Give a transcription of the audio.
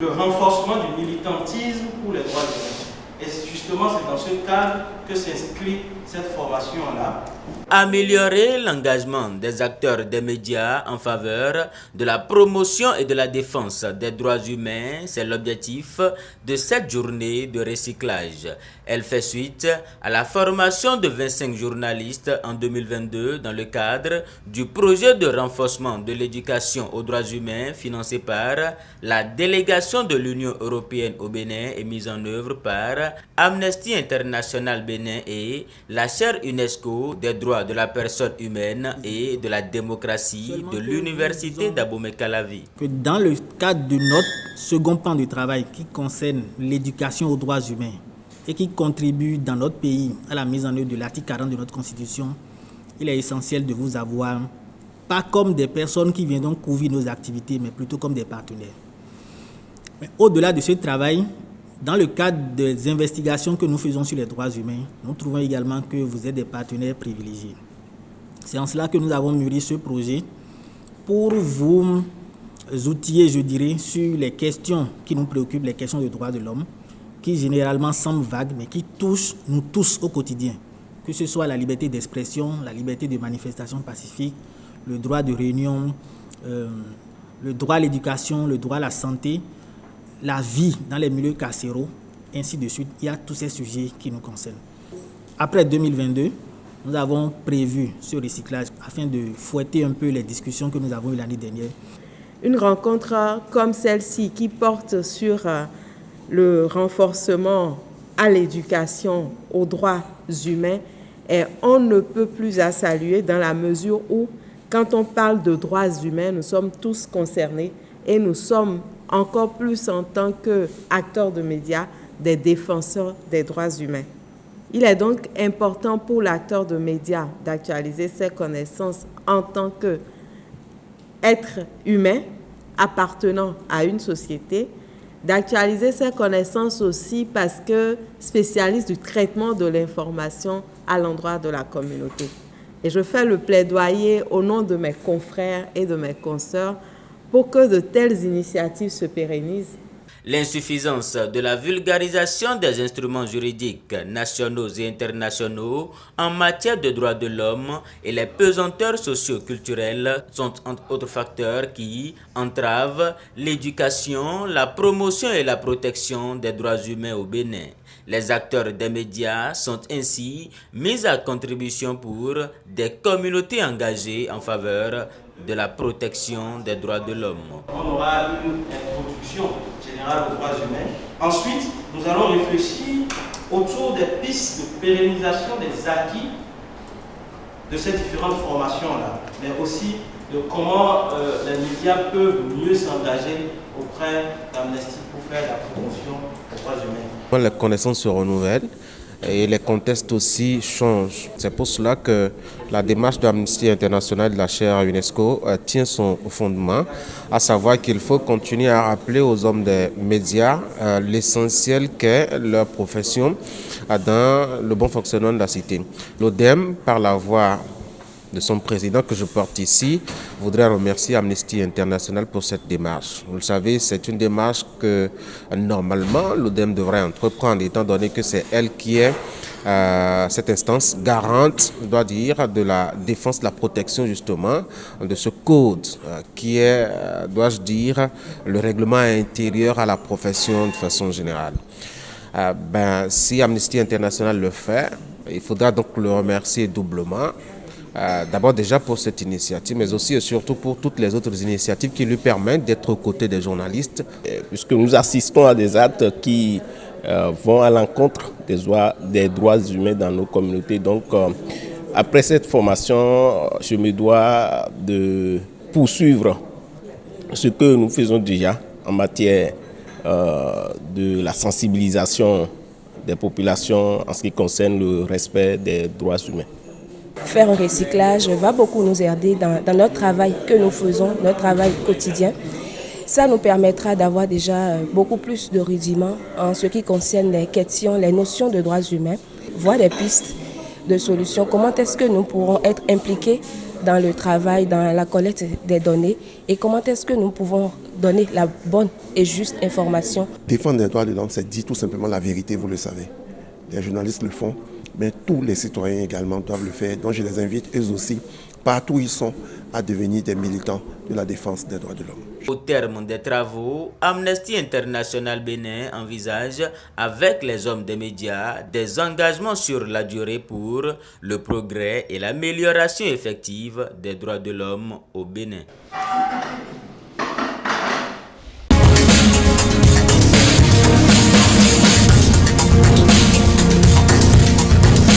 Le renforcement du militantisme pour les droits humains. Et justement, c'est dans ce cadre que s'inscrit cette formation-là. Améliorer l'engagement des acteurs des médias en faveur de la promotion et de la défense des droits humains, c'est l'objectif de cette journée de recyclage. Elle fait suite à la formation de 25 journalistes en 2022 dans le cadre du projet de renforcement de l'éducation aux droits humains financé par la délégation de l'Union européenne au Bénin et mise en œuvre par Amnesty International Bénin et la chaire UNESCO des droits de la personne humaine et de la démocratie de l'université d'Abomey-Calavi. Dans le cadre de notre second plan de travail qui concerne l'éducation aux droits humains et qui contribue dans notre pays à la mise en œuvre de l'article 40 de notre constitution, il est essentiel de vous avoir pas comme des personnes qui viendront couvrir nos activités, mais plutôt comme des partenaires. Mais au-delà de ce travail, dans le cadre des investigations que nous faisons sur les droits humains, nous trouvons également que vous êtes des partenaires privilégiés. C'est en cela que nous avons mûri ce projet pour vous outiller, je dirais, sur les questions qui nous préoccupent, les questions des droits de l'homme, qui généralement semblent vagues, mais qui touchent nous tous au quotidien. Que ce soit la liberté d'expression, la liberté de manifestation pacifique, le droit de réunion, le droit à l'éducation, le droit à la santé, la vie dans les milieux carcéraux, ainsi de suite. Il y a tous ces sujets qui nous concernent. Après 2022, nous avons prévu ce recyclage afin de fouetter un peu les discussions que nous avons eues l'année dernière. Une rencontre comme celle-ci qui porte sur le renforcement à l'éducation aux droits humains est on ne peut plus à saluer dans la mesure où, quand on parle de droits humains, nous sommes tous concernés et nous sommes encore plus en tant qu'acteurs de médias, des défenseurs des droits humains. Il est donc important pour l'acteur de médias d'actualiser ses connaissances en tant qu'être humain appartenant à une société, d'actualiser ses connaissances aussi parce que spécialiste du traitement de l'information à l'endroit de la communauté. Et je fais le plaidoyer au nom de mes confrères et de mes consoeurs pour que de telles initiatives se pérennisent. L'insuffisance de la vulgarisation des instruments juridiques nationaux et internationaux en matière de droits de l'homme et les pesanteurs socio-culturelles sont entre autres facteurs qui entravent l'éducation, la promotion et la protection des droits humains au Bénin. Les acteurs des médias sont ainsi mis à contribution pour des communautés engagées en faveur de la protection des droits de l'homme. On aura une introduction générale aux droits humains. Ensuite, nous allons réfléchir autour des pistes de pérennisation des acquis de ces différentes formations-là, mais aussi de comment les médias peuvent mieux s'engager auprès d'Amnesty pour faire la promotion des droits humains. Les connaissances se renouvellent et les contextes aussi changent. C'est pour cela que la démarche d'Amnesty International de la chaire UNESCO tient son fondement, à savoir qu'il faut continuer à rappeler aux hommes des médias l'essentiel qu'est leur profession dans le bon fonctionnement de la cité. L'ODEM, par la voix de son président que je porte ici, voudrais remercier Amnesty International pour cette démarche. Vous le savez, c'est une démarche que normalement l'ODEM devrait entreprendre, étant donné que c'est elle qui est cette instance garante, je dois dire, de la défense, de la protection justement de ce code qui est, dois-je dire, le règlement intérieur à la profession de façon générale. Si Amnesty International le fait, il faudra donc le remercier doublement. D'abord déjà pour cette initiative, mais aussi et surtout pour toutes les autres initiatives qui lui permettent d'être aux côtés des journalistes. Puisque nous assistons à des actes qui vont à l'encontre des droits humains dans nos communautés. Donc, après cette formation, je me dois de poursuivre ce que nous faisons déjà en matière de la sensibilisation des populations en ce qui concerne le respect des droits humains. Faire un recyclage va beaucoup nous aider dans notre travail que nous faisons, notre travail quotidien. Ça nous permettra d'avoir déjà beaucoup plus de rudiments en ce qui concerne les questions, les notions de droits humains, voir des pistes de solutions. Comment est-ce que nous pourrons être impliqués dans le travail, dans la collecte des données et comment est-ce que nous pouvons donner la bonne et juste information. Défendre les droits de l'homme, c'est dire tout simplement la vérité, vous le savez. Les journalistes le font, mais tous les citoyens également doivent le faire. Donc je les invite, eux aussi, partout où ils sont, à devenir des militants de la défense des droits de l'homme. Au terme des travaux, Amnesty International Bénin envisage, avec les hommes des médias, des engagements sur la durée pour le progrès et l'amélioration effective des droits de l'homme au Bénin.